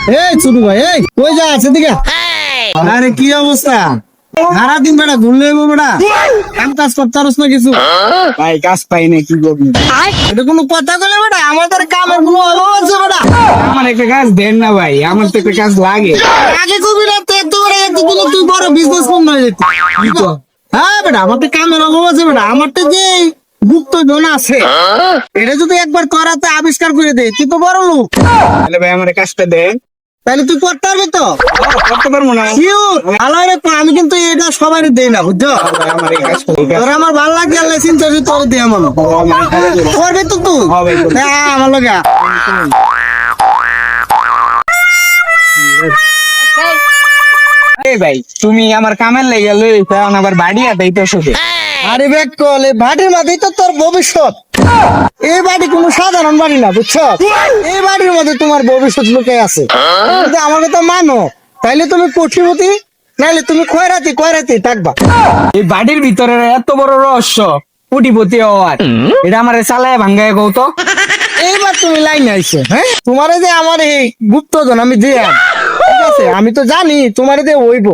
এই ছোট ভাই, এই কই যা আছে দিকে? আরে কি অবস্থা? সারাদিন বেড়া ঘুরলে বেড়া কাম কাজ করতে পারছ না কিছু? ভাই কাজ পাই না, কি করবি? এটা কোনো কথা বলে বেড়া? আমাদের কামের কোনো অভাব আছে বেড়া? আমার একটা কাজ দেন না ভাই, আমার তো একটা কাজ লাগে। আগে কবি না তো একটু করে একটু দিলে তুই বড় বিজনেস ম্যান হয়ে যেত। হ্যাঁ বেটা, আমার তো কামের অভাব আছে বেটা। আমার তো যে গুপ্ত ধন আছে, এটা যদি একবার করাতে আবিষ্কার করে দে, তুই তো বড় লোক। তাহলে ভাই আমার কাজটা দেন। তাহলে তুই করতে পারবি তো? করতে পারবো না Sure, ভালো রে, আমি কিন্তু এটা সবাই দেই না, বুঝছো? ভাই, আমার এই কাজ তোর আমার ভালো লাগে, আল্লাহ চিন্তা করে তোর দিয়ে আমার করবি তো তুই? হ্যাঁ, আমার লাগে এই ভাই, তুমি আমার কামের লেগে লই এখন আবার বাড়ি আদাই তো শুধু। আরে বেক কল, এই বাড়ির মধ্যেই তো তোর ভবিষ্যৎ। এই বাড়ি কোনো সাধারণ বাড়ি না, বুঝছো? এই বাড়ির মধ্যে তোমার ভবিষ্যৎ লুকে আছে। যদি আমার কথা মানো, তাইলে তুমি কোটিপতি, নাইলে তুমি খয়রাতি থাকবা। এই বাড়ির ভিতরে এত বড় রহস্য, কোটিপতি হওয়ার, এটা আমার চালায় ভাঙ্গায় কও তো। এইবার তুমি লাইন আইছো, হ্যাঁ? তোমারে যে আমার এই গুপ্তধন আমি দিলাম, ঠিক আছে? আমি তো জানি তোমারে যে হইব।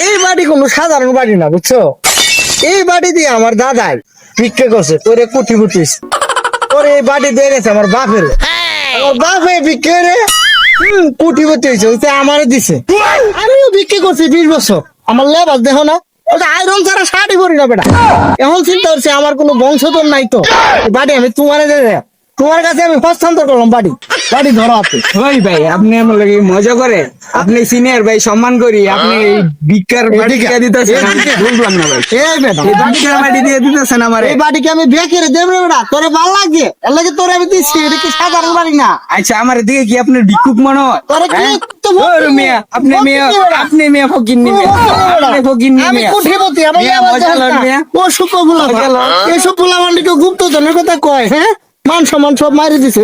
এই বাড়ি কোনো সাধারণ বাড়ি না, বুঝছো? এই বাড়ি দিয়ে আমার দাদাই ভিক্ষা করছে, তোরে কোটিপতি। তোর এই বাড়ি দিয়ে গেছে আমার বাপের। আমার বাপে ভিক্ষা রে কোটিপতি হয়েছে, ওইটা আমারে দিছে। আমিও ভিক্ষা করছি 20 বছর। আমার লেবাস দেখো না, ওটা আয়রন ছাড়া শাড়ি পরি না বেটা। এখন চিন্তা করছি আমার কোনো বংশধর নাই তো, এই বাড়ি আমি তোমারে দিয়ে দেব। তোমার কাছে আমি হস্তান্তর করলাম বাড়ি ধরো আপনি। ওই ভাই, আপনি আমার লাগে মজা করে, আপনি সিনিয়র ভাই, সম্মান করি, আপনি এই ভিক্ষার বাড়ি এদিকে, দিয়ে দিতেছেন, আমি এদিকে। বুঝলাম না ভাই। এই বেটা, এই ভিক্ষার বাড়ি দিয়ে দিতেছেন আমারে। এই বাড়িকে আমি বেঁকে দেব রে বেটা, তোরে ভাল লাগে এর লাগে তোরে আমি দিচ্ছি। এটা কি সাধারণ বাড়ি না? আচ্ছা, আমার দিকে কি আপনার ভিক্ষুক মনে হয়? তোরে কি হ্যাঁ? তো ওরে মিয়া, আপনি ফকিন্নি মিয়া, আপনি ফকিন্নি আমি মিয়া। কোটিপতি, আমার মিয়া, লেবাস মজা দেখো লন না। মিয়া। ও সুখো গুলা মজা লন। এইসব গুলা মানে গুপ্তধনের কথা কয়, হ্যাঁ? মান সম্মান সব মারি দিছে।